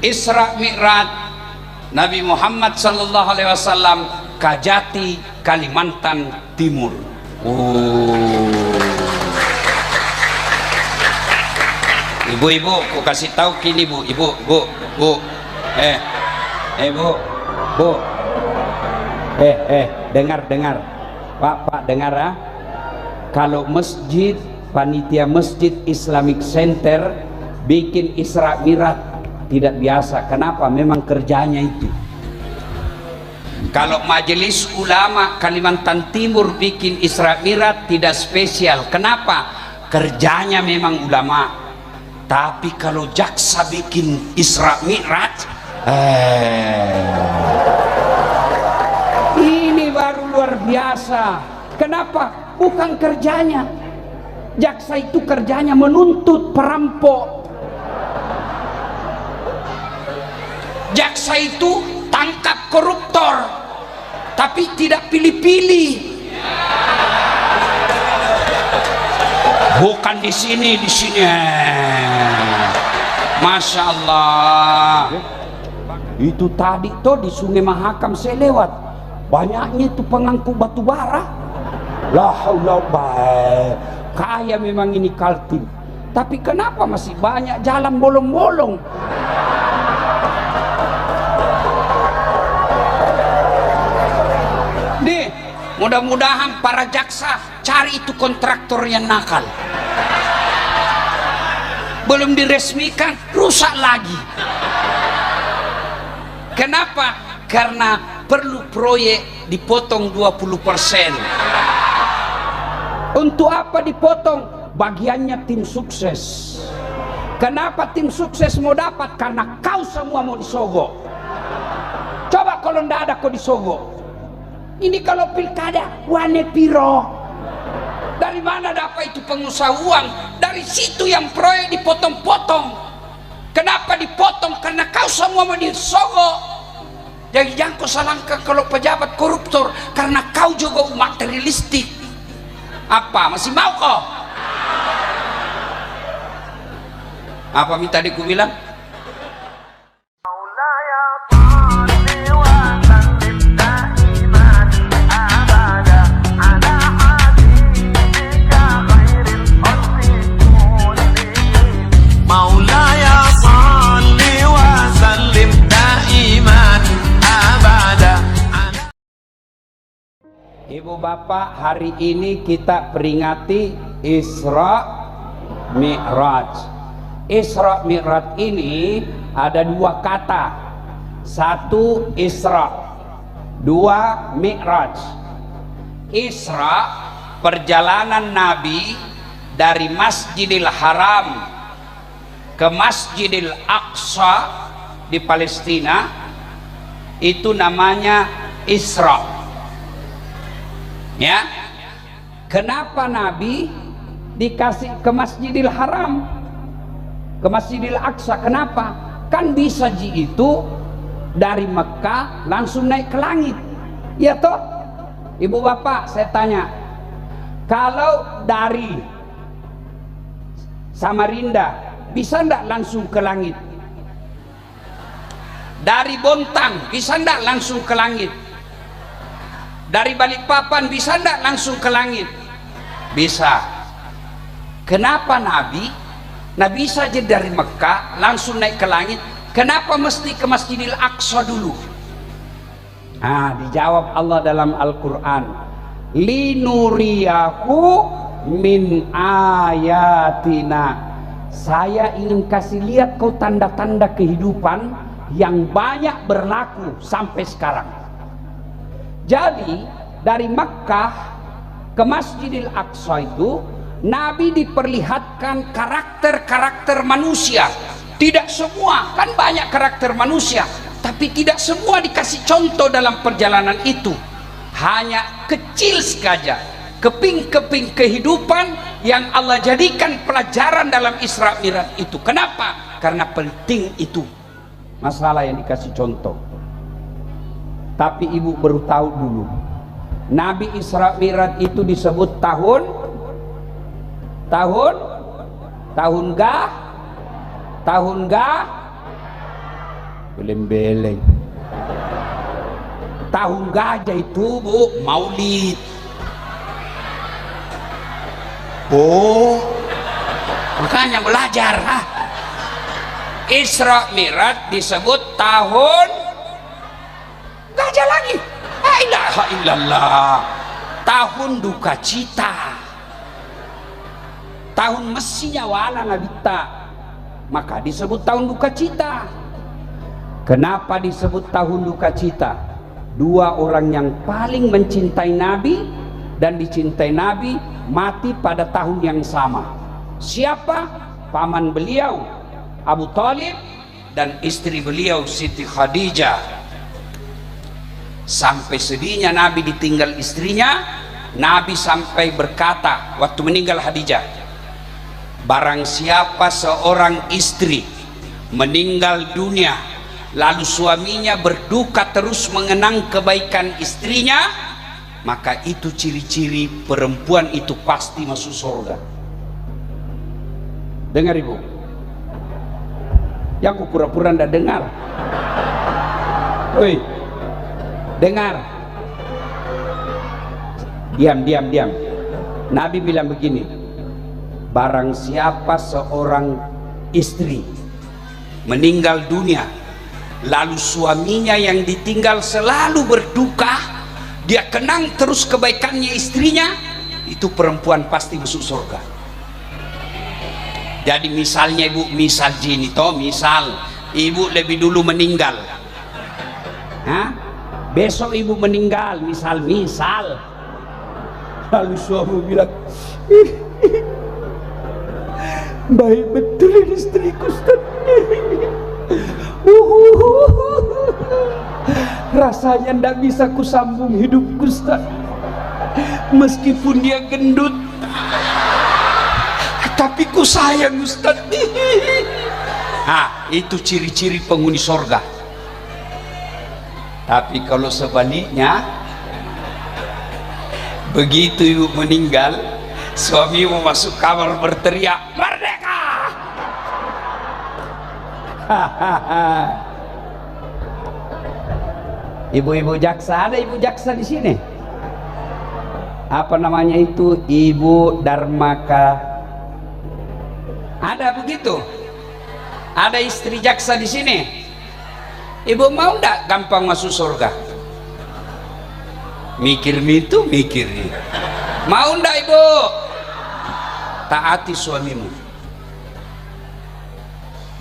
Isra Mi'raj Nabi Muhammad sallallahu alaihi wasallam Kajati, Kalimantan Timur. Ibu-ibu, aku kasih tahu kini bu, ibu, dengar, Pak dengar ya. Kalau masjid, panitia masjid Islamic Center bikin Isra Mi'raj tidak biasa. Kenapa? Memang kerjanya itu. Kalau majelis ulama Kalimantan Timur bikin Isra Mi'raj tidak spesial. Kenapa? Kerjanya memang ulama. Tapi kalau jaksa bikin Isra Mi'raj, ini baru luar biasa. Kenapa? Bukan kerjanya. Jaksa itu kerjanya menuntut perampok. Jaksa itu tangkap koruptor, tapi tidak pilih-pilih. Bukan di sini, di sini. Masya Allah. Itu tadi tuh di Sungai Mahakam saya lewat, banyaknya itu pengangkut batu bara. La haula wala. Kaya memang ini Kaltim. Tapi kenapa masih banyak jalan bolong-bolong? Nih, mudah-mudahan para jaksa cari itu kontraktor yang nakal. Belum diresmikan, rusak lagi. Kenapa? Karena perlu proyek dipotong 20%. Untuk apa dipotong? Bagiannya tim sukses. Kenapa tim sukses mau dapat? Karena kau semua mau disogok. Coba kalau ndak ada kau disogok. Ini kalau pilkada, wane piro. Dari mana dapat itu pengusaha uang? Dari situ yang proyek dipotong-potong. Kenapa dipotong? Karena kau semua mau disogok. Jadi jangan kau salahkan kalau pejabat koruptor, karena kau juga materialistik. Apa? Masih mau kau? Apa minta ku bilang? Ibu bapak, hari ini kita peringati Isra Mi'raj. Isra Mi'raj ini ada dua kata. Satu Isra, dua Mi'raj. Isra, perjalanan Nabi dari Masjidil Haram ke Masjidil Aqsa di Palestina, itu namanya Isra. Ya, kenapa Nabi dikasih ke Masjidil Haram, ke Masjidil Aqsa? Kenapa? Kan bisa itu dari Mekah langsung naik ke langit, ya toh? Ibu bapak, saya tanya, kalau dari Samarinda bisa ndak langsung ke langit? Dari Bontang bisa ndak langsung ke langit? Dari Balikpapan bisa ndak langsung ke langit? Bisa. Kenapa Nabi saja dari Mekah langsung naik ke langit? Kenapa mesti ke Masjidil Aqsa dulu? Nah, dijawab Allah dalam Al-Quran, linuriyahu min ayatina. Saya ingin kasih lihat kau tanda-tanda kehidupan yang banyak berlaku sampai sekarang. Jadi dari Makkah ke Masjidil Aqsa itu Nabi diperlihatkan karakter-karakter manusia. Tidak semua, kan banyak karakter manusia, tapi tidak semua dikasih contoh dalam perjalanan itu. Hanya kecil saja keping-keping kehidupan yang Allah jadikan pelajaran dalam Isra Mi'raj itu. Kenapa? Karena penting itu masalah yang dikasih contoh. Tapi ibu baru tahu dulu, Nabi Isra Mi'raj itu disebut tahun beleng-beleng. Tahun gajah itu Bu, Maulid. Oh, makanya belajar. Isra Mi'raj disebut tahun gajah lagi. La ilaha illallah. Tahun duka cita, tahun mesinya wala ngabita, maka disebut tahun duka cita. Kenapa disebut tahun duka cita? Dua orang yang paling mencintai Nabi dan dicintai Nabi mati pada tahun yang sama. Siapa? Paman beliau Abu Thalib dan istri beliau Siti Khadijah. Sampai sedihnya Nabi ditinggal istrinya. Nabi sampai berkata waktu meninggal Khadijah, barang siapa seorang istri meninggal dunia lalu suaminya berduka terus mengenang kebaikan istrinya, maka itu ciri-ciri perempuan itu pasti masuk surga. Dengar Ibu, yang aku pura-pura ndak dengar. Woi, dengar. Diam. Nabi bilang begini, barang siapa seorang istri meninggal dunia lalu suaminya yang ditinggal selalu berduka, dia kenang terus kebaikannya istrinya, itu perempuan pasti masuk surga. Jadi misalnya Ibu, misal gini toh, misal Ibu lebih dulu meninggal, besok Ibu meninggal, misal lalu suami bilang, baik betul ini istriku Ustaz. Rasanya ndak bisa kusambung hidupku Ustaz, meskipun dia gendut, tapi ku sayang Ustaz. Itu ciri-ciri penghuni sorga. Tapi kalau sebaliknya, begitu Ibu meninggal, suami mau masuk kamar berteriak merdeka. Ibu-ibu jaksa, ada ibu jaksa di sini. Apa namanya itu? Ibu Darmaka. Ada begitu? Ada istri jaksa di sini. Ibu mau ndak gampang masuk surga? Mikir itu, mikir. Mau ndak Ibu? Taati suamimu.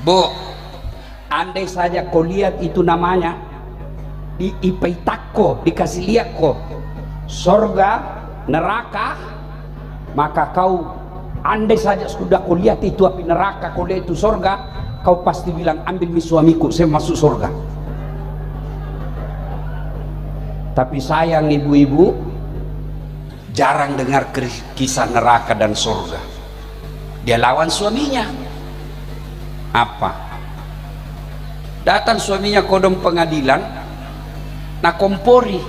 Bu, andai saja kau lihat itu namanya di Ipeitako, dikasih lihat kok surga, neraka, maka kau andai saja sudah kau lihat itu api neraka, kau lihat itu surga, kau pasti bilang ambil suamiku, saya masuk surga. Tapi sayang ibu-ibu jarang dengar kisah neraka dan surga. Dia lawan suaminya. Apa? Datang suaminya kodong pengadilan, nak kompori.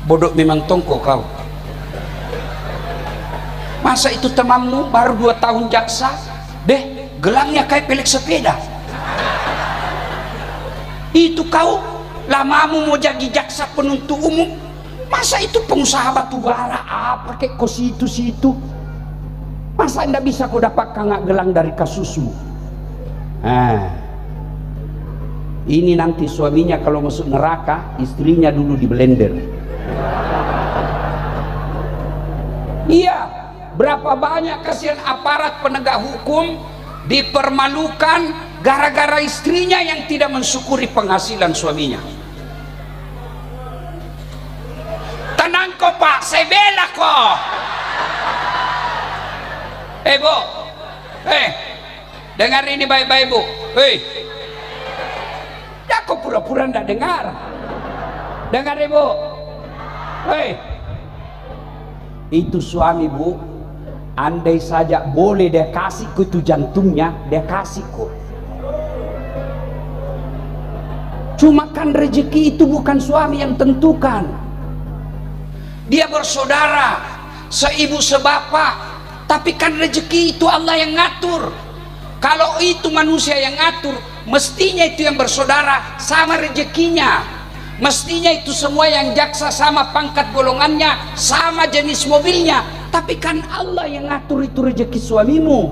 Bodoh memang tongko kau. Masa itu temanmu baru 2 tahun jaksa, deh gelangnya kayak pelek sepeda. Itu kau lamamu mau jadi jaksa penuntut umum, masa itu pengusaha batu bara apa kayak kau situ-situ, masa anda bisa kau dapat kangak gelang dari kasusmu. Ini nanti suaminya kalau masuk neraka, istrinya dulu di blender. Iya, berapa banyak kasihan aparat penegak hukum dipermalukan gara-gara istrinya yang tidak mensyukuri penghasilan suaminya. Tenang kok Pak, saya bela kok. Bu, dengar ini baik-baik Bu. Ya kok pura-pura ndak dengar. Dengar Ibu. Itu suami Bu, andai saja boleh dia kasih ke itu jantungnya, dia kasih kok. Cuma kan rezeki itu bukan suami yang tentukan. Dia bersaudara, seibu sebapak, tapi kan rezeki itu Allah yang ngatur. Kalau itu manusia yang ngatur, mestinya itu yang bersaudara sama rezekinya, mestinya itu semua yang jaksa sama pangkat golongannya, sama jenis mobilnya. Tapi kan Allah yang ngatur itu rezeki suamimu.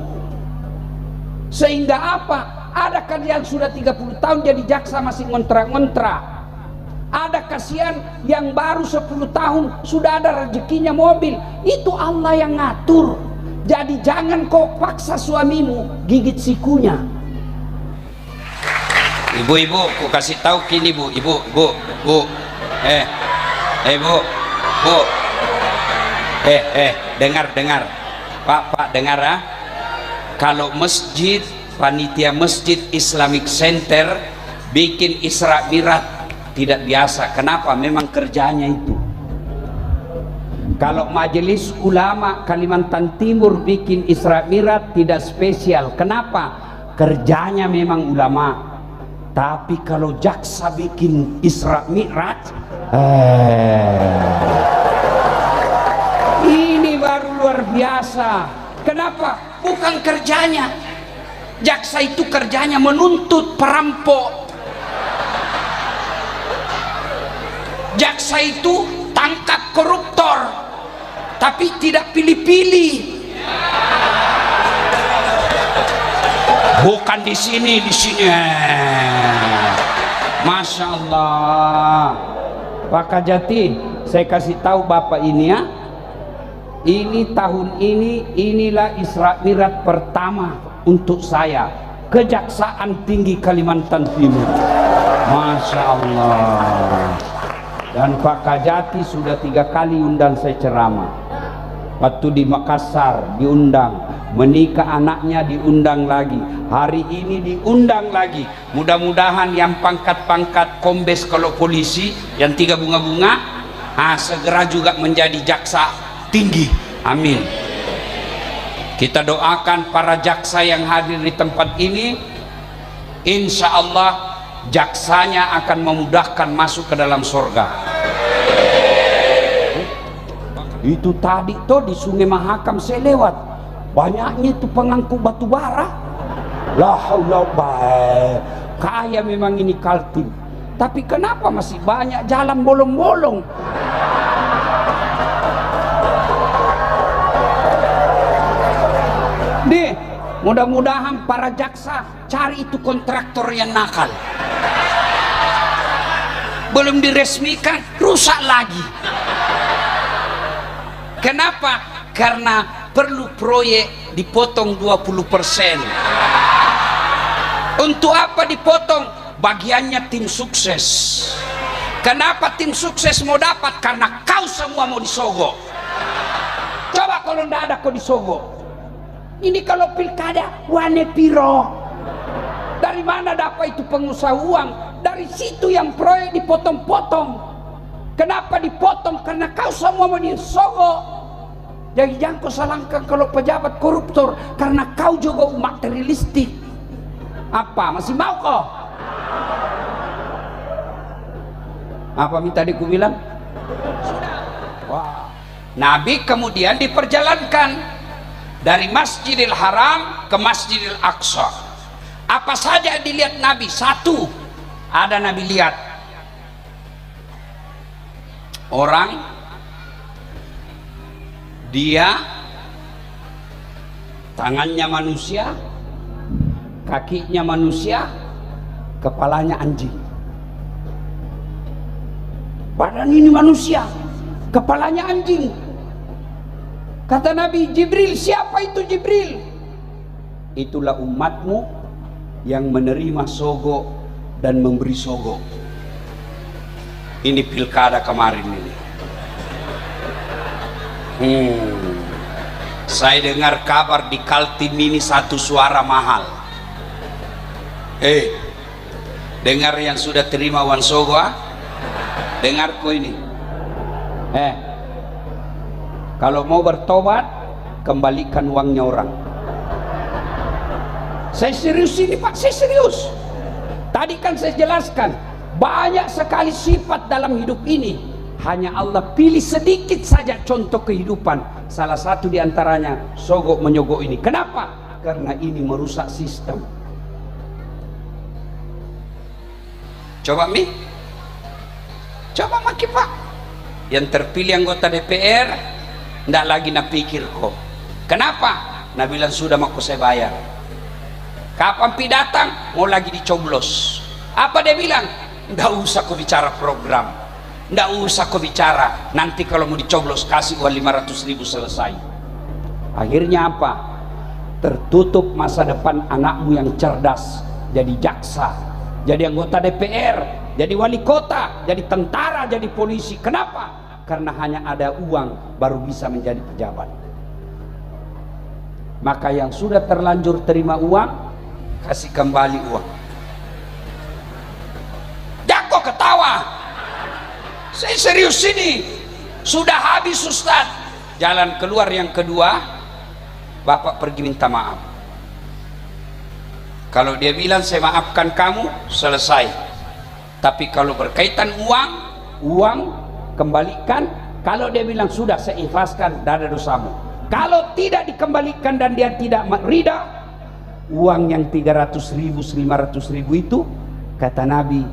Sehingga apa? Ada kalian sudah 30 tahun jadi jaksa masih ngontrak-ngontrak. Ada kasihan yang baru 10 tahun sudah ada rezekinya mobil. Itu Allah yang ngatur. Jadi jangan kau paksa suamimu gigit sikunya. Ibu-ibu, ku kasih tahu kini bu, ibu, bu, dengar, Pak, dengar ah. Kalau masjid, panitia masjid Islamic Center bikin Isra Mi'raj tidak biasa. Kenapa? Memang kerjanya itu. Kalau majelis ulama Kalimantan Timur bikin Isra Mi'raj tidak spesial. Kenapa? Kerjanya memang ulama. Tapi kalau jaksa bikin Isra Mi'raj, ini baru luar biasa. Kenapa? Bukan kerjanya. Jaksa itu kerjanya menuntut perampok. Jaksa itu tangkap koruptor. Tapi tidak pilih-pilih. Bukan di sini. Masya Allah. Pak Kajati, saya kasih tahu Bapak ini ya. Ini tahun ini, inilah Isra Mi'raj pertama untuk saya. Kejaksaan Tinggi Kalimantan Timur. Masya Allah. Dan Pak Kajati sudah 3 kali undang saya ceramah. Waktu di Makassar diundang, menikah anaknya diundang lagi, hari ini diundang lagi. Mudah-mudahan yang pangkat-pangkat kombes kalau polisi yang 3 bunga-bunga segera juga menjadi jaksa tinggi. Amin. Kita doakan para jaksa yang hadir di tempat ini, insya Allah jaksanya akan memudahkan masuk ke dalam surga. Itu tadi tuh di Sungai Mahakam saya lewat, banyaknya itu pengangkut batu bara. La haula wala, kaya memang ini Kaltim. Tapi kenapa masih banyak jalan bolong-bolong? Nih, mudah-mudahan para jaksa cari itu kontraktor yang nakal. Belum diresmikan, rusak lagi. Kenapa? Karena perlu proyek dipotong 20%. Untuk apa dipotong? Bagiannya tim sukses. Kenapa tim sukses mau dapat? Karena kau semua mau disogok. Coba kalau tidak ada kau disogok. Ini kalau pilkada wane piro. Dari mana dapat itu pengusaha uang? Dari situ yang proyek dipotong-potong. Kenapa dipotong? Karena kau semua mau disogok. Jadi jangan kau salahkan kalau pejabat koruptor, karena kau juga materialistik. Apa? Masih mau kau? Apa minta ku bilang? Sudah. Wah. Nabi kemudian diperjalankan dari Masjidil Haram ke Masjidil Aqsa. Apa saja dilihat Nabi? Satu, ada Nabi lihat orang, dia tangannya manusia, kakinya manusia, kepalanya anjing. Badan ini manusia, kepalanya anjing. Kata Nabi, Jibril, siapa itu Jibril? Itulah umatmu yang menerima sogo dan memberi sogo. Ini pilkada kemarin ini. Saya dengar kabar di Kaltim ini 1 suara mahal. Dengar yang sudah terima wan sogo, dengar kau ini. Kalau mau bertobat, kembalikan uangnya orang. Saya serius ini Pak, saya serius. Tadi kan saya jelaskan, banyak sekali sifat dalam hidup ini. Hanya Allah pilih sedikit saja contoh kehidupan. Salah satu diantaranya sogok menyogok ini. Kenapa? Karena ini merusak sistem. Coba Mi, coba maki Pak, yang terpilih anggota DPR ndak lagi nak pikir kok. Kenapa? Nah bilang sudah mau saya bayar. Kapan pi datang mau lagi dicoblos. Apa dia bilang? Ndak usah kau bicara program, ndak usah kau bicara nanti kalau mau dicoblos kasih uang 500.000 selesai. Akhirnya apa? Tertutup masa depan anakmu yang cerdas, jadi jaksa, jadi anggota DPR, jadi wali kota, jadi tentara, jadi polisi. Kenapa? Karena hanya ada uang baru bisa menjadi pejabat. Maka yang sudah terlanjur terima uang, kasih kembali uang. Jangan ketawa, saya serius ini. Sudah habis Ustaz. Jalan keluar yang kedua, Bapak pergi minta maaf. Kalau dia bilang saya maafkan kamu, selesai. Tapi kalau berkaitan uang kembalikan. Kalau dia bilang sudah saya ikhlaskan, tidak ada dosamu. Kalau tidak dikembalikan dan dia tidak rida, uang yang 300.000, 500.000 itu, kata Nabi,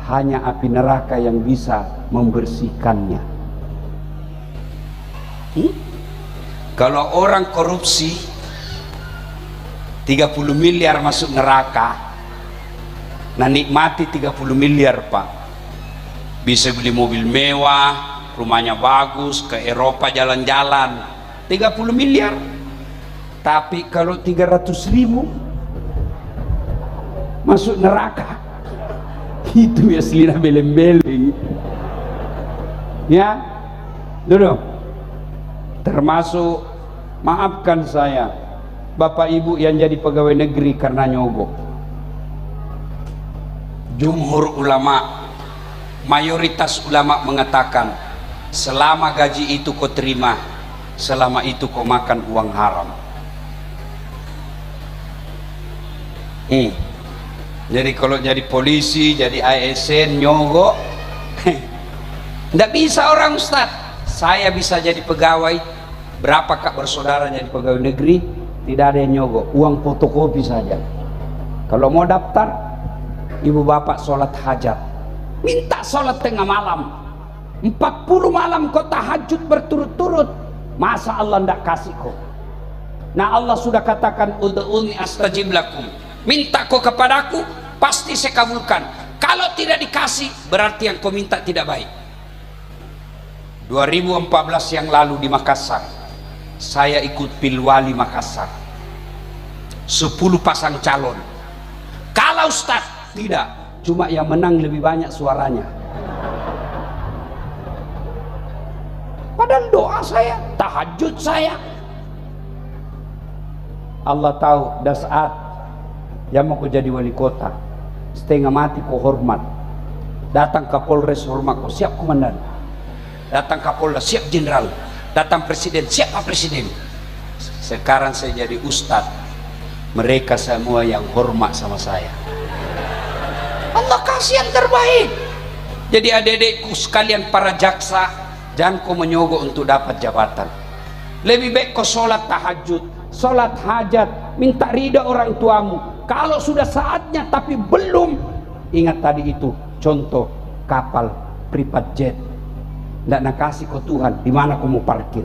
hanya api neraka yang bisa membersihkannya. Kalau orang korupsi 30 miliar masuk neraka, nah nikmati 30 miliar Pak, bisa beli mobil mewah, rumahnya bagus, ke Eropa jalan-jalan, 30 miliar. Tapi kalau 300.000 masuk neraka, itu ya selina beleng-beleng ya. Duduk. Termasuk, maafkan saya Bapak Ibu yang jadi pegawai negeri karena nyogok. Jumhur ulama, mayoritas ulama mengatakan selama gaji itu kau terima, selama itu kau makan uang haram. Jadi kalau jadi polisi, jadi ASN nyogok, tidak bisa orang Ustaz. Saya bisa jadi pegawai, berapa kak bersaudara jadi pegawai negeri, tidak ada yang nyogok, uang fotokopi saja. Kalau mau daftar, ibu bapak sholat hajat, minta sholat tengah malam, 40 malam kau tahajud berturut-turut, masa Allah tidak kasih kau? Nah Allah sudah katakan, ud'uni astajib lakum, minta kau kepadaku, pasti saya kabulkan. Kalau tidak dikasih, berarti yang kau minta tidak baik. 2014 yang lalu di Makassar, saya ikut Pilwali Makassar, 10 pasang calon. Kalau Ustaz, tidak, cuma yang menang lebih banyak suaranya. Padahal doa saya, tahajud saya. Allah tahu, dah saat yang mau jadi wali kota, setengah mati kau hormat. Datang ke Polres hormat, kau siap komandan. Datang Kapolda siap jenderal, datang presiden siap pak presiden. Sekarang saya jadi ustadz, mereka semua yang hormat sama saya. Allah kasih yang terbaik. Jadi adik-adikku sekalian para jaksa, jangan kau menyogok untuk dapat jabatan. Lebih baik kau sholat tahajud, sholat hajat, minta ridha orang tuamu. Kalau sudah saatnya tapi belum, ingat tadi itu contoh kapal private jet. Tidak nak kasih kau Tuhan, di mana kau mau parkir?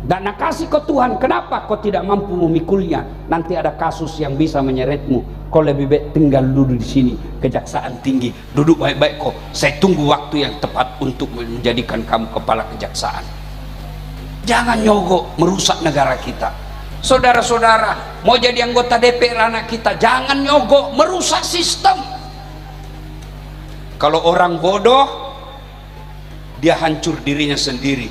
Tidak nak kasih kau Tuhan, kenapa kau tidak mampu memikulnya? Nanti ada kasus yang bisa menyeretmu. Kau lebih baik tinggal duduk di sini, kejaksaan tinggi, duduk baik-baik kau. Saya tunggu waktu yang tepat untuk menjadikan kamu kepala kejaksaan. Jangan nyogok, merusak negara kita. Saudara-saudara, mau jadi anggota DPR anak kita, jangan nyogok, merusak sistem. Kalau orang bodoh, dia hancur dirinya sendiri.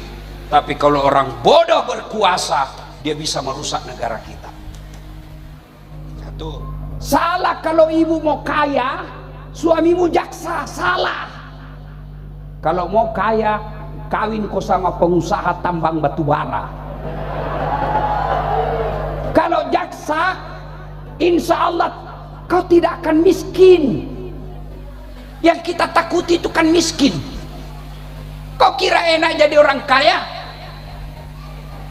Tapi kalau orang bodoh berkuasa, dia bisa merusak negara kita. Satu. Salah kalau ibu mau kaya, suamimu jaksa, salah. Kalau mau kaya, kawin kau sama pengusaha tambang batu bara. Kalau jaksa, insya Allah kau tidak akan miskin. Yang kita takuti itu kan miskin. Kau kira enak jadi orang kaya?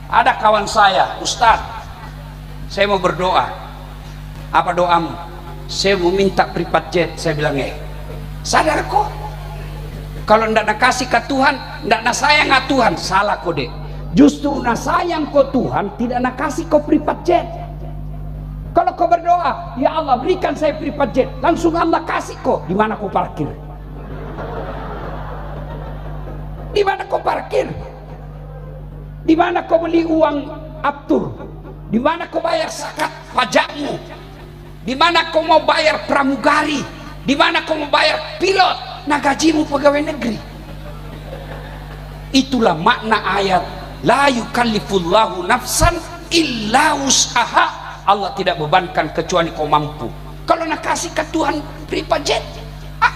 Ada kawan saya, Ustadz, saya mau berdoa. Apa doamu? Saya mau minta privat jet. Saya bilang, sadar kok, kalau ndak nak kasih ke Tuhan, ndak nak sayang ke Tuhan, salah kok dek. Justru nak sayang kau Tuhan, tidak nak kasih kau privat jet. Kalau kau berdoa, ya Allah berikan saya privat jet, langsung Allah kasih kau. Di mana kau parkir? Di mana kau parkir? Di mana kau beli uang aftur? Di mana kau bayar zakat pajakmu? Di mana kau mau bayar pramugari? Di mana kau mau bayar pilot? Nah gajimu pegawai negeri. Itulah makna ayat la yukallifullahu nafsan illa wus'aha. Allah tidak bebankan kecuali kau mampu. Kalau nak kasih ke Tuhan privat jet,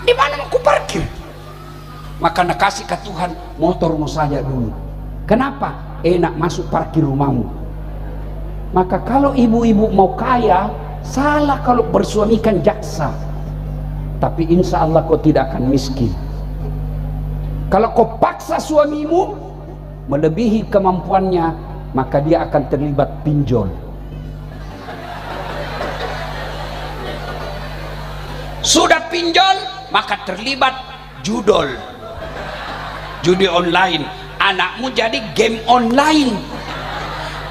di mana mau ku parkir? Maka nak kasih ke Tuhan motormu saja dulu. Kenapa? Enak masuk parkir rumahmu. Maka kalau ibu-ibu mau kaya, salah kalau bersuamikan jaksa. Tapi insya Allah kau tidak akan miskin. Kalau kau paksa suamimu melebihi kemampuannya, maka dia akan terlibat pinjol. Sudah pinjol, maka terlibat judol, judi online. Anakmu jadi game online,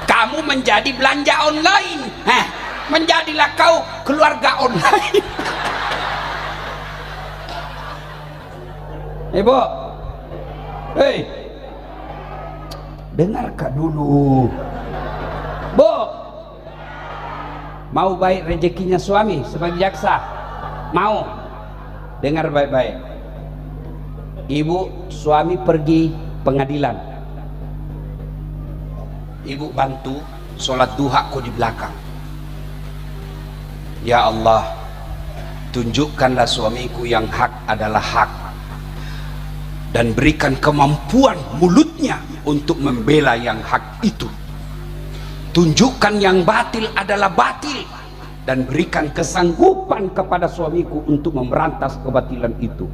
kamu menjadi belanja online. Menjadilah kau keluarga online. Ibu, dengarkan dulu. Bu, mau baik rezekinya suami sebagai jaksa? Mau? Dengar baik-baik. Ibu, suami pergi pengadilan, ibu bantu sholat duha kau di belakang. Ya Allah, tunjukkanlah suamiku yang hak adalah hak, dan berikan kemampuan mulutnya untuk membela yang hak itu. Tunjukkan yang batil adalah batil, dan berikan kesanggupan kepada suamiku untuk memberantas kebatilan itu.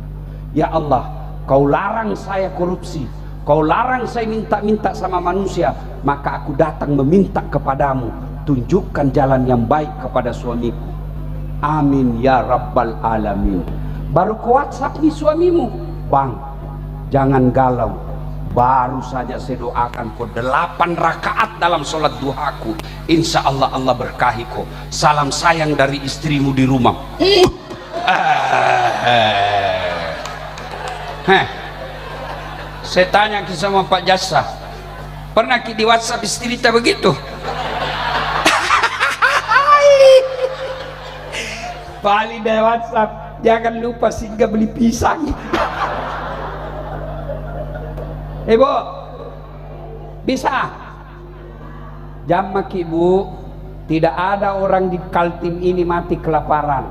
Ya Allah, kau larang saya korupsi, kau larang saya minta-minta sama manusia, maka aku datang meminta kepadamu, tunjukkan jalan yang baik kepada suamiku. Amin ya rabbal alamin. Baru kau WhatsApp nih suamimu, bang, jangan galau, baru saja saya doakan kau 8 rakaat dalam sholat duhaku, insya Allah Allah berkahi kau. Salam sayang dari istrimu di rumah. Saya tanya sama Pak Jasa, pernah di WhatsApp istri kita begitu? Paling dari WhatsApp, jangan lupa singgah beli pisang. Ibu, bisa jamak ibu, tidak ada orang di Kaltim ini mati kelaparan,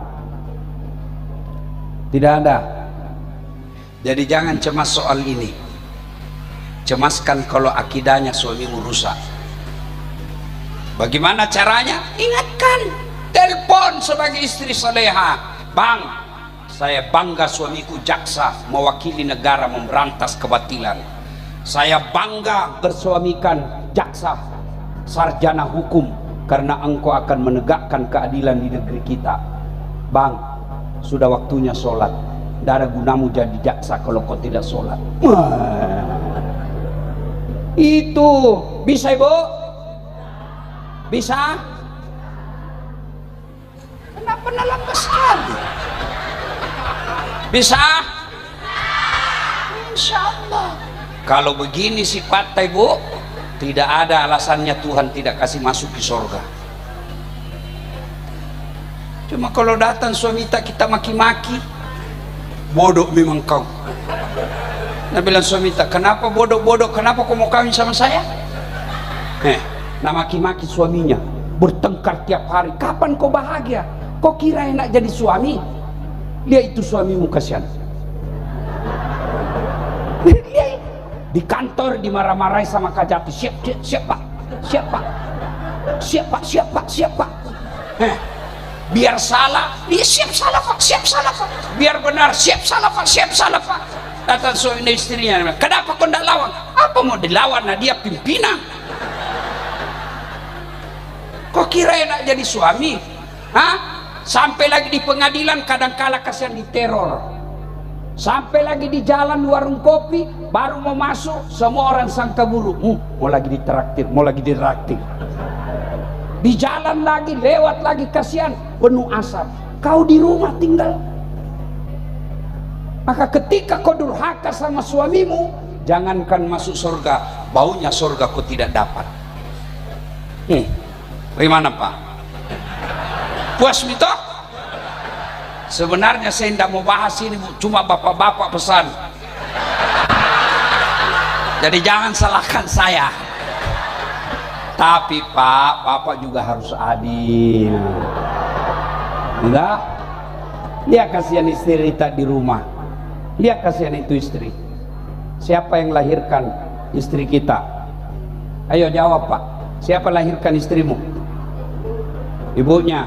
tidak ada. Jadi jangan cemas soal ini. Cemaskan kalau akidahnya suamimu rusak. Bagaimana caranya? Ingatkan, telepon sebagai istri saleha, bang, saya bangga suamiku jaksa mewakili negara memberantas kebatilan. Saya bangga bersuamikan jaksa sarjana hukum karena engkau akan menegakkan keadilan di negeri kita. Bang, sudah waktunya sholat. Tidak ada gunamu jadi jaksa kalau kau tidak sholat. Itu bisa ibu? Bisa? Kenapa lambat sekali? Bisa? Insya Allah. Kalau begini sifatnya ibu, tidak ada alasannya Tuhan tidak kasih masuk di sorga. Cuma kalau datang suami kita maki-maki, bodoh memang kau. Nah bilang suami kita, kenapa bodoh-bodoh, kenapa kau mau kawin sama saya? Nah maki-maki suaminya, bertengkar tiap hari. Kapan kau bahagia? Kau kira enak jadi suami? Lihat itu suamimu kasihan. Di kantor dimarah-marahi sama Kajati, siap pak. Biar salah, dia siap salah pak. Biar benar, siap salah pak. Datang suami istrinya, kenapa kau tidak lawan? Apa mau dilawan? Nah dia pimpinan. Kok kira enak jadi suami? Hah? Sampai lagi di pengadilan kadang-kala kasihan diteror. Sampai lagi di jalan warung kopi, baru mau masuk semua orang sangka buruk, mau lagi ditraktir, mau lagi ditraktir. Di jalan lagi, lewat lagi, kasihan penuh asap. Kau di rumah tinggal. Maka ketika kau durhaka sama suamimu, jangankan masuk surga, baunya surga kau tidak dapat. Bagaimana Pak? Puas mito? Sebenarnya saya tidak mau bahas ini, cuma bapak-bapak pesan. Jadi jangan salahkan saya. Tapi Pak, bapak juga harus adil. Enggak? Lihat kasihan istri tak di rumah. Lihat kasihan itu istri. Siapa yang lahirkan istri kita? Ayo jawab Pak. Siapa lahirkan istrimu? Ibunya.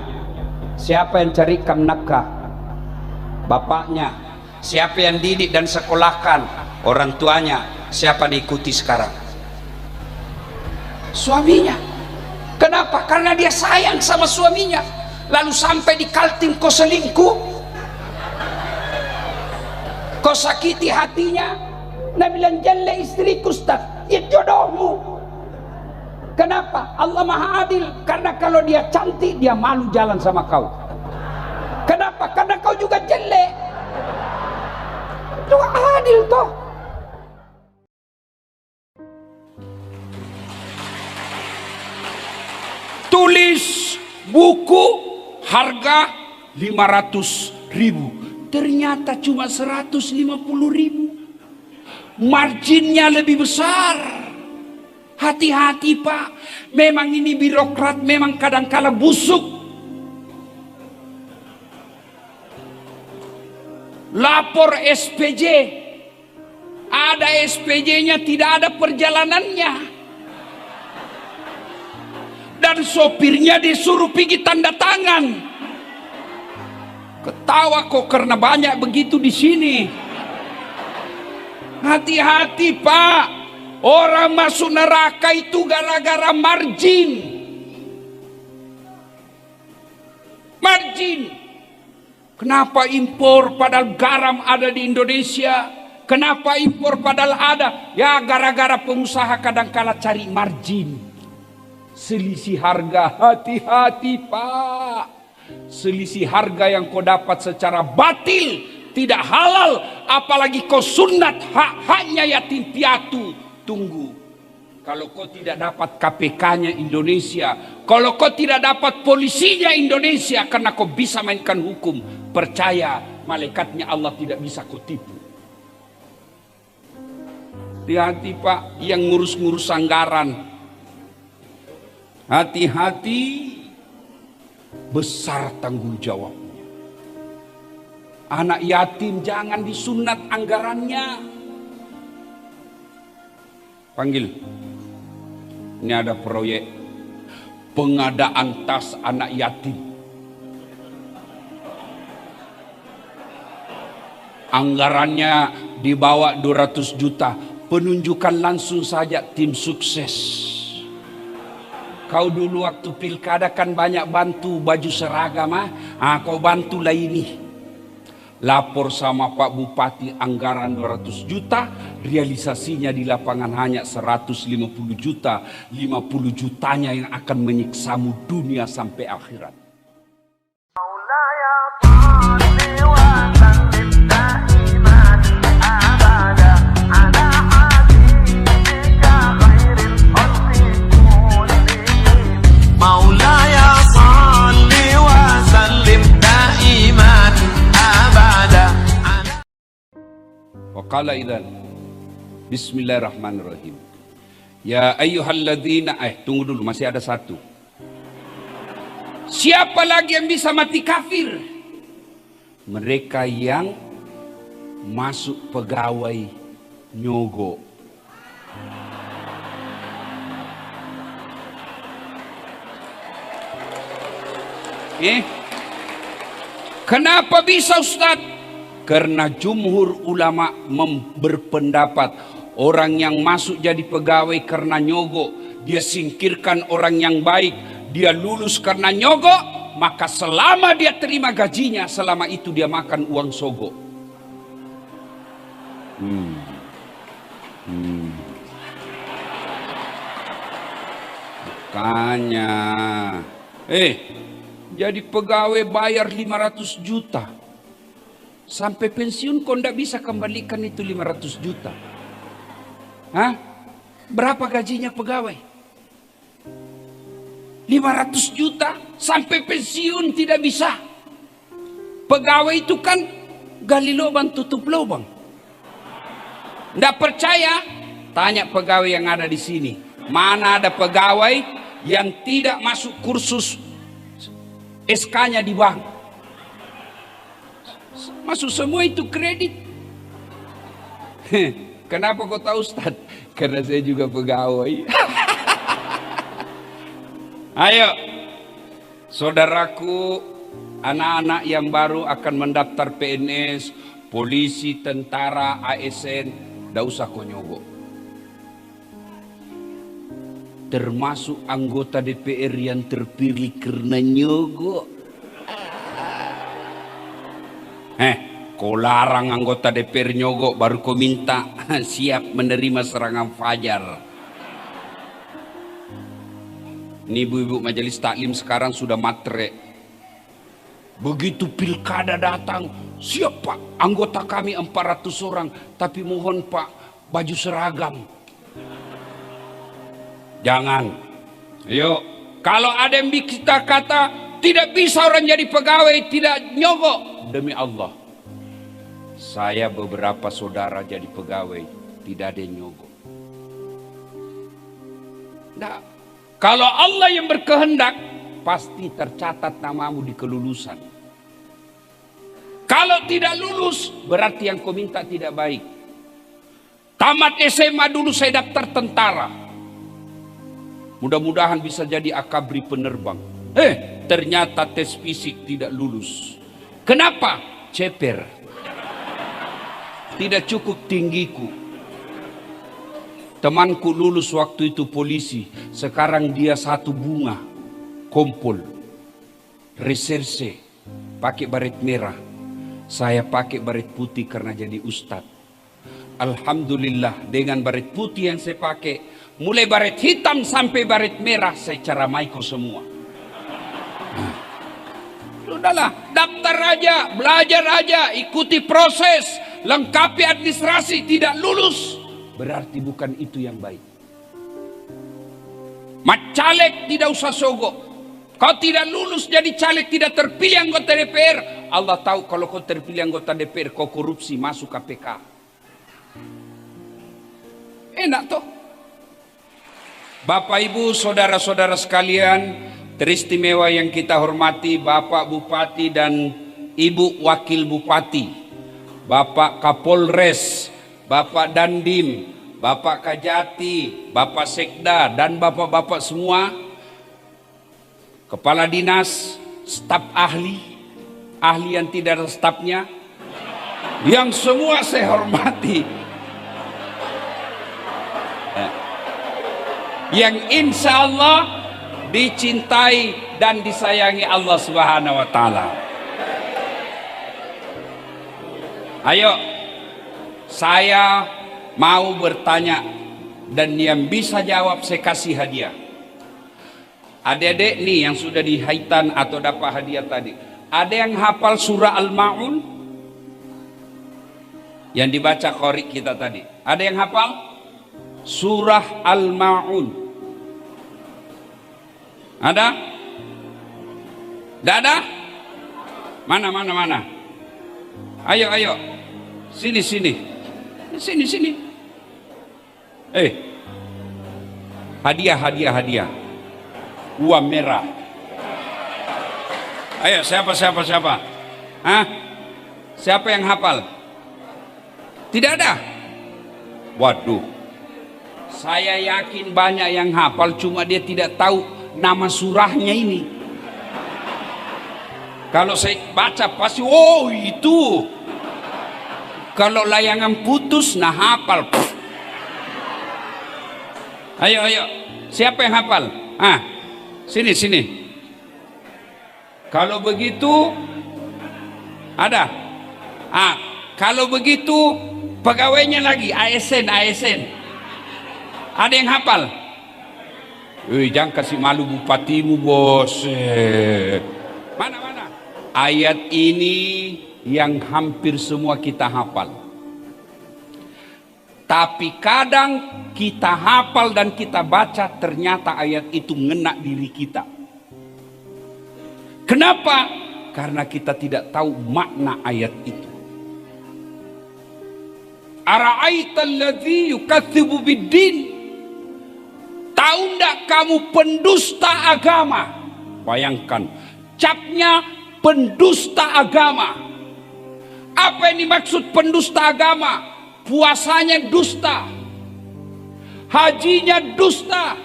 Siapa yang carikan nafkah? Bapaknya. Siapa yang didik dan sekolahkan? Orang tuanya. Siapa diikuti sekarang? Suaminya. Kenapa? Karena dia sayang sama suaminya. Lalu sampai di kalting kau selingkuh, kau sakiti hatinya. Nah bilang jalla istriku Ustaz, ya jodohmu. Kenapa? Allah Maha Adil. Karena kalau dia cantik, dia malu jalan sama kau. Kenapa? Karena kau juga jelek. Itu adil toh. Tulis buku harga 500.000, ternyata cuma 150.000. Marginnya lebih besar. Hati-hati Pak. Memang ini birokrat, memang kadang-kala busuk. Lapor SPJ, ada SPJ-nya, tidak ada perjalanannya, dan sopirnya disuruh pergi tanda tangan. Ketawa kok karena banyak begitu di sini. Hati-hati Pak, orang masuk neraka itu gara-gara margin. Margin. Kenapa impor padahal garam ada di Indonesia? Kenapa impor padahal ada? Ya gara-gara pengusaha kadang-kala cari margin. Selisih harga, hati-hati Pak. Selisih harga yang kau dapat secara batil, tidak halal. Apalagi kau sunat hak-haknya yatim piatu. Tunggu. Kalau kau tidak dapat KPK-nya Indonesia, kalau kau tidak dapat polisinya Indonesia, karena kau bisa mainkan hukum, percaya malaikatnya Allah tidak bisa kau tipu. Hati-hati Pak, yang ngurus-ngurus anggaran. Hati-hati, besar tanggung jawabnya. Anak yatim jangan disunat anggarannya. Panggil. Ini ada proyek pengadaan tas anak yatim. Anggarannya dibawa 200 juta. Penunjukan langsung saja tim sukses. Kau dulu waktu pilkada kan banyak bantu baju seragam. Kau bantulah ini. Lapor sama Pak Bupati anggaran 200 juta, realisasinya di lapangan hanya 150 juta, 50 jutanya yang akan menyiksamu dunia sampai akhirat. Waqala idzan Bismillahirrahmanirrahim. Ya ayyuhalladzina, tunggu dulu, masih ada satu. Siapa lagi yang bisa mati kafir? Mereka yang masuk pegawai nyogo. Kenapa bisa Ustaz? Karena jumhur ulama berpendapat orang yang masuk jadi pegawai karena nyogok, dia singkirkan orang yang baik, dia lulus karena nyogok, maka selama dia terima gajinya, selama itu dia makan uang sogo. Makanya jadi pegawai bayar 500 juta sampai pensiun kau ndak bisa kembalikan itu 500 juta. Hah? Berapa gajinya pegawai? 500 juta sampai pensiun tidak bisa. Pegawai itu kan gali lubang tutup lubang. Ndak percaya? Tanya pegawai yang ada di sini. Mana ada pegawai yang tidak masuk kursus SK-nya di bank? Masuk semua itu kredit. Kenapa kau tahu, Ustaz? Karena saya juga pegawai. Ayo, saudaraku, anak-anak yang baru akan mendaftar PNS, polisi, tentara, ASN, tidak usah kau nyogok. Termasuk anggota DPR yang terpilih karena nyogok. Kau larang anggota DPR nyogok, baru kau minta siap menerima serangan fajar. Ini ibu-ibu majelis taklim sekarang sudah matre. Begitu pilkada datang, siap Pak, anggota kami 400 orang, tapi mohon Pak, baju seragam. Jangan. Yuk, kalau ada yang kita kata tidak bisa orang jadi pegawai, tidak nyogok, demi Allah, saya beberapa saudara jadi pegawai, tidak ada yang nyogok. Nah, kalau Allah yang berkehendak, pasti tercatat namamu di kelulusan. Kalau tidak lulus, berarti yang kau minta tidak baik. Tamat SMA dulu saya daftar tentara. Mudah-mudahan bisa jadi akabri penerbang. Ternyata tes fisik tidak lulus. Kenapa? Ceper. Tidak cukup tinggiku. Temanku lulus waktu itu polisi. Sekarang dia 1 bunga. Kompol. Reserse. Pakai baret merah. Saya pakai baret putih karena jadi ustadz. Alhamdulillah, dengan baret putih yang saya pakai, mulai baret hitam sampai baret merah, saya caramai kau semua. Sudahlah, daftar aja, belajar aja, ikuti proses, lengkapi administrasi. Tidak lulus, berarti bukan itu yang baik. Caleg tidak usah sogok. Kau tidak lulus jadi caleg, tidak terpilih anggota DPR, Allah tahu kalau kau terpilih anggota DPR, kau korupsi masuk KPK. Enak toh. Bapak Ibu saudara-saudara sekalian, teristimewa yang kita hormati Bapak Bupati dan Ibu Wakil Bupati, Bapak Kapolres, Bapak Dandim, Bapak Kajati, Bapak Sekda, dan bapak-bapak semua, kepala dinas, staf ahli, ahli yang tidak ada stafnya, yang semua saya hormati, yang insya Allah dicintai dan disayangi Allah Subhanahu wa Ta'ala. Ayo, saya mau bertanya, dan yang bisa jawab saya kasih hadiah. Adik-adik nih yang sudah di haitan atau dapat hadiah tadi, ada yang hafal surah Al-Ma'un yang dibaca qori kita tadi? Ada yang hafal surah Al-Ma'un? Ada? Tidak ada? Mana? Ayo. Sini. Hadiah. Uang merah. Ayo, siapa? Hah? Siapa yang hafal? Tidak ada? Waduh. Saya yakin banyak yang hafal, cuma dia tidak tahu nama surahnya ini. Kalau saya baca pasti, oh itu. Kalau layangan putus, nah hafal. Ayo. Siapa yang hafal? Sini, sini. Kalau begitu ada. Kalau begitu pegawainya lagi ASN, ASN. Ada yang hafal? Jangan kasih malu bupatimu, bos. Mana? Ayat ini yang hampir semua kita hafal. Tapi kadang kita hafal dan kita baca, ternyata ayat itu ngena diri kita. Kenapa? Karena kita tidak tahu makna ayat itu. Ara'aital ladzi yukadzibu biddin. Tahu enggak kamu pendusta agama? Bayangkan, capnya pendusta agama. Apa yang dimaksud pendusta agama? Puasanya dusta, hajinya dusta,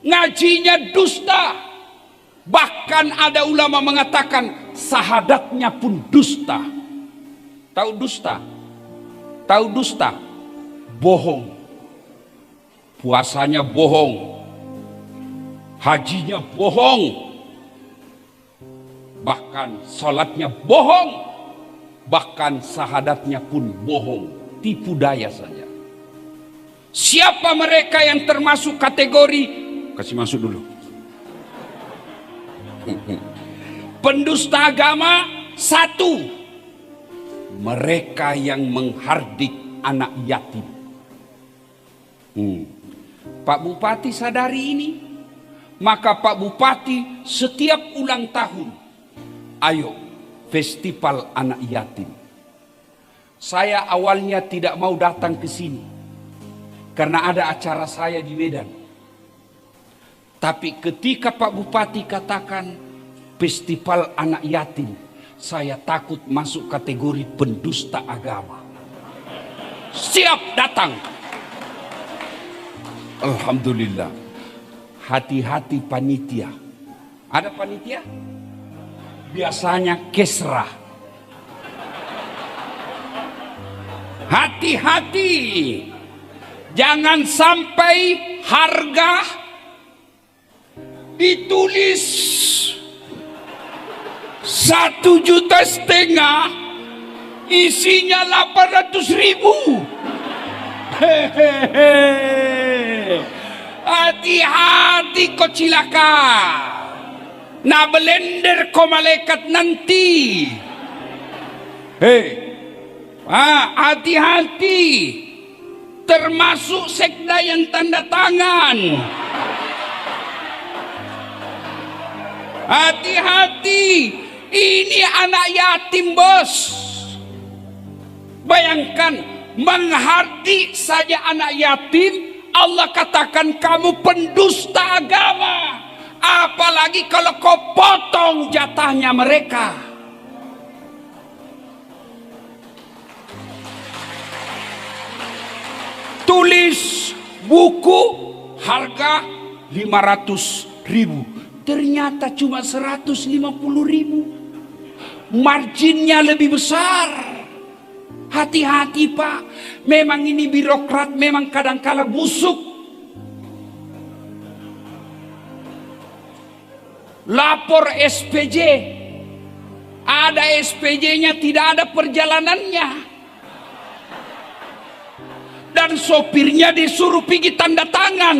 ngajinya dusta. Bahkan ada ulama mengatakan sahadatnya pun dusta. Tahu dusta? Tahu dusta? Bohong. Puasanya bohong, hajinya bohong, bahkan salatnya bohong, bahkan sahadatnya pun bohong. Tipu daya saja. Siapa mereka yang termasuk kategori? Kasih masuk dulu. Pendusta agama, satu, mereka yang menghardik anak yatim. Pak Bupati sadari ini. Maka Pak Bupati setiap ulang tahun, ayo festival anak yatim. Saya awalnya tidak mau datang ke sini karena ada acara saya di Medan. Tapi ketika Pak Bupati katakan festival anak yatim, saya takut masuk kategori pendusta agama. Siap datang. Alhamdulillah. Hati-hati panitia. Ada panitia? Biasanya kesrah. Hati-hati. Jangan sampai harga ditulis 1,5 juta, isinya 800.000. Hati-hati kau cilaka. Na blender kau malaikat nanti. Hati-hati. Termasuk sekda yang tanda tangan. Hati-hati. Ini anak yatim, bos. Bayangkan, menghardik saja anak yatim, Allah katakan kamu pendusta agama. Apalagi kalau kau potong jatahnya mereka. Tulis buku harga 500.000, ternyata cuma 150.000. Marginnya lebih besar. Hati-hati Pak, memang ini birokrat, memang kadang-kala busuk. Lapor SPJ, ada SPJ-nya, tidak ada perjalanannya. Dan sopirnya disuruh pergi tanda tangan.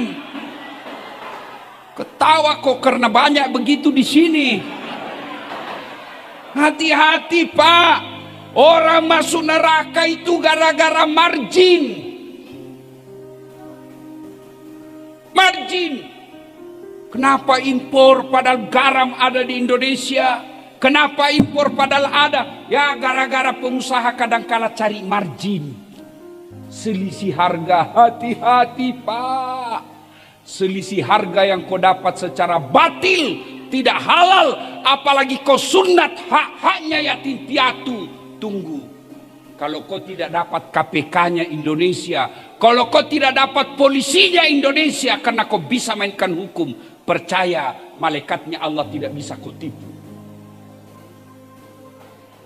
Ketawa kok karena banyak begitu di sini. Hati-hati Pak, orang masuk neraka itu gara-gara margin. Margin. Kenapa impor padahal garam ada di Indonesia? Kenapa impor padahal ada? Ya gara-gara pengusaha kadang-kala cari margin. Selisih harga. Hati-hati Pak. Selisih harga yang kau dapat secara batil, tidak halal, apalagi kau sunat hak-haknya yatim piatu. Tunggu, kalau kau tidak dapat KPK-nya Indonesia, kalau kau tidak dapat polisinya Indonesia, karena kau bisa mainkan hukum, percaya malaikatnya Allah tidak bisa kau tipu.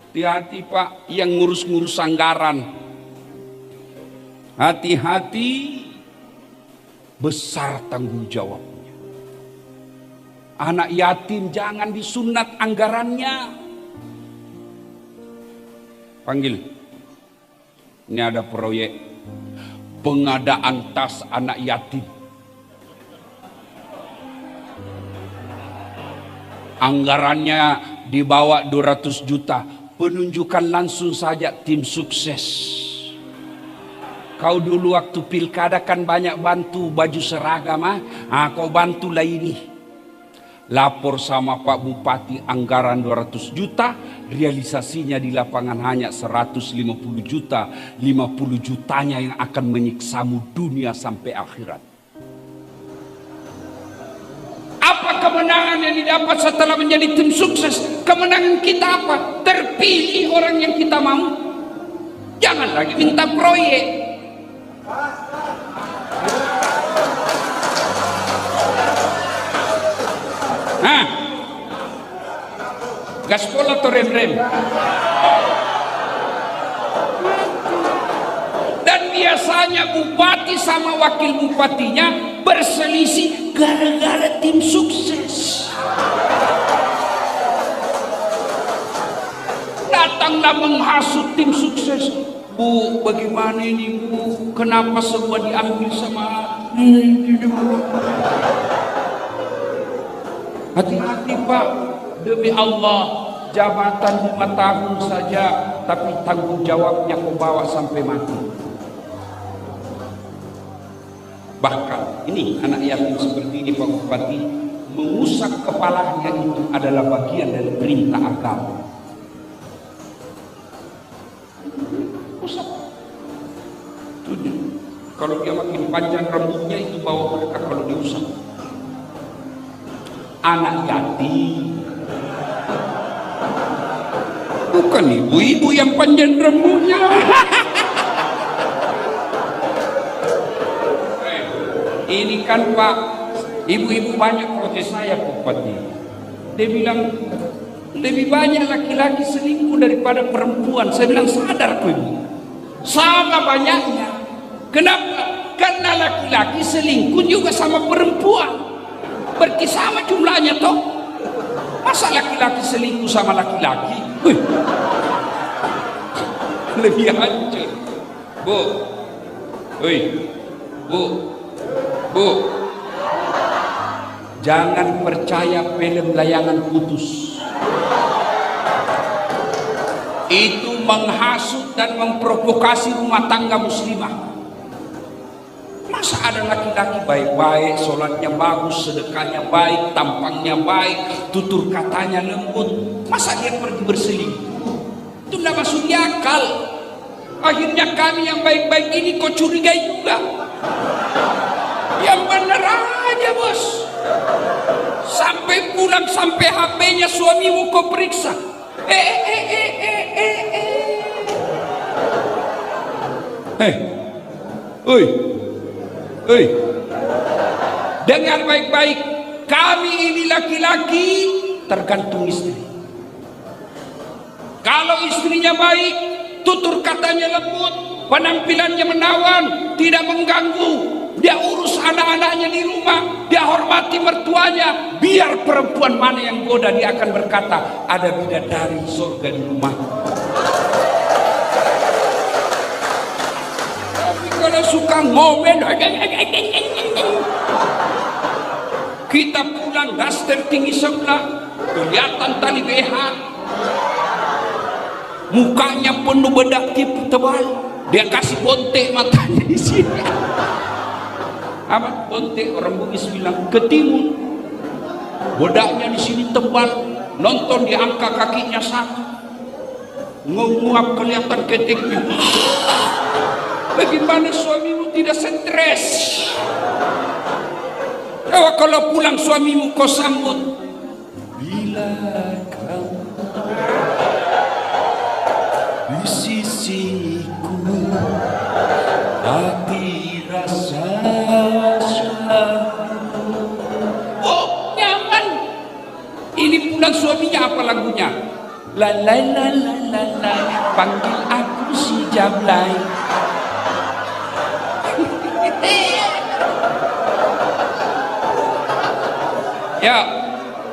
Hati-hati Pak, yang ngurus-ngurus anggaran. Hati-hati, besar tanggung jawabnya. Anak yatim jangan disunat anggarannya. Panggil. Ini ada proyek pengadaan tas anak yatim. Anggarannya dibawa 200 juta. Penunjukan langsung saja tim sukses. Kau dulu waktu pilkada kan banyak bantu baju seragam, kau bantulah ini. Lapor sama Pak Bupati anggaran 200 juta, realisasinya di lapangan hanya 150 juta. 50 jutanya yang akan menyiksamu dunia sampai akhirat. Apa kemenangan yang didapat setelah menjadi tim sukses? Kemenangan kita apa? Terpilih orang yang kita mau. Jangan lagi minta proyek. Gaspol atau rem-rem? Dan biasanya bupati sama wakil bupatinya berselisih gara-gara tim sukses. Datanglah menghasut tim sukses. Bu, bagaimana ini Bu? Kenapa semua diambil sama hati-hati Pak, demi Allah, jabatan 5 tahun saja, tapi tanggung jawabnya kau bawa sampai mati. Bahkan ini anak yatim seperti ini Pak Bupati, mengusap kepalanya itu adalah bagian dari perintah agama. Usap. Kalau dia makin panjang rambutnya itu bawa mereka kalau diusap. Anak yatim. Bukan ibu-ibu yang panjang rambutnya. Ini kan Pak, ibu-ibu banyak protes saya Bupati. Dia bilang lebih banyak laki-laki selingkuh daripada perempuan. Saya bilang sadar kok Ibu. Sama banyaknya. Kenapa? Karena laki-laki selingkuh juga sama perempuan. Berarti sama jumlahnya toh. Masa laki-laki selingkuh sama laki-laki? Lebih hancur. Bu. Bu. Jangan percaya film layangan putus. Itu menghasut dan memprovokasi rumah tangga muslimah. Masa ada laki-laki baik-baik, sholatnya bagus, sedekahnya baik, tampangnya baik, tutur katanya lembut, masa dia pergi berselingkuh? Itu tidak masuk di akal. Akhirnya kami yang baik-baik ini kok curigai juga. Yang benar aja bos. Sampai pulang, sampai HP-nya suamimu kau periksa. Dengar baik-baik, kami ini laki-laki tergantung istri. Kalau istrinya baik, tutur katanya lembut, penampilannya menawan, tidak mengganggu, dia urus anak-anaknya di rumah, dia hormati mertuanya, biar perempuan mana yang goda, dia akan berkata, ada bidadari surga di rumah. Tapi kalau suka ngomel, kita pulang daster tinggi sebelah, kelihatan tali BH, mukanya penuh bedak tebal, dia kasih bontek matanya di sini. Apa bontek? Orang Bugis bilang ketimun. Bedaknya di sini tebal, nonton di angka kakinya satu, nguap kelihatan keteknya. Bagaimana suamimu tidak stres? Kalau pulang suamimu kau sambut, bila kau di sisiku, hati rasa oh nyaman. Ini pulang suaminya apa lagunya? La la la la la la, panggil aku si Jablay. Ya,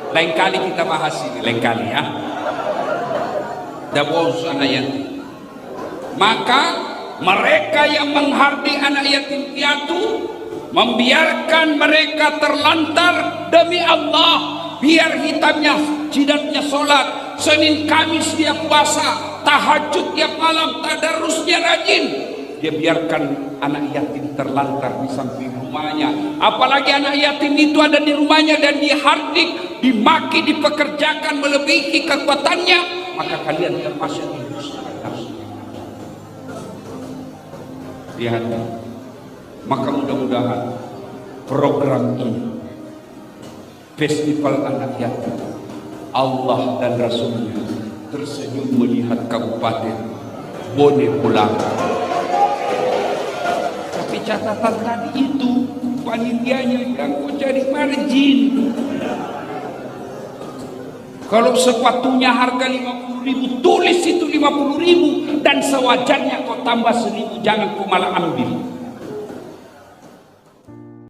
Lain kali kita bahas ini, lain kali ya. Dabos anak yatim. Maka mereka yang menghardi anak yatim piatu, membiarkan mereka terlantar demi Allah, biar hitamnya jidatnya sholat, Senin Kamis dia puasa, tahajud tiap malam, tadarusnya rajin, dia biarkan anak yatim terlantar di samping rumahnya. Apalagi anak yatim itu ada di rumahnya dan dihardik, dimaki, dipekerjakan melebihi kekuatannya, maka kalian termasuk di dusta. Lihat, maka mudah-mudahan program ini, festival anak yatim, Allah dan Rasulnya tersenyum melihat Kabupaten Bone Pulang. Tapi catatan tadi itu panitianya bilang kok cari margin. Kalau sepatunya harga 50.000, tulis itu 50.000, dan sewajarnya kau tambah 1.000, jangan kau malah ambil.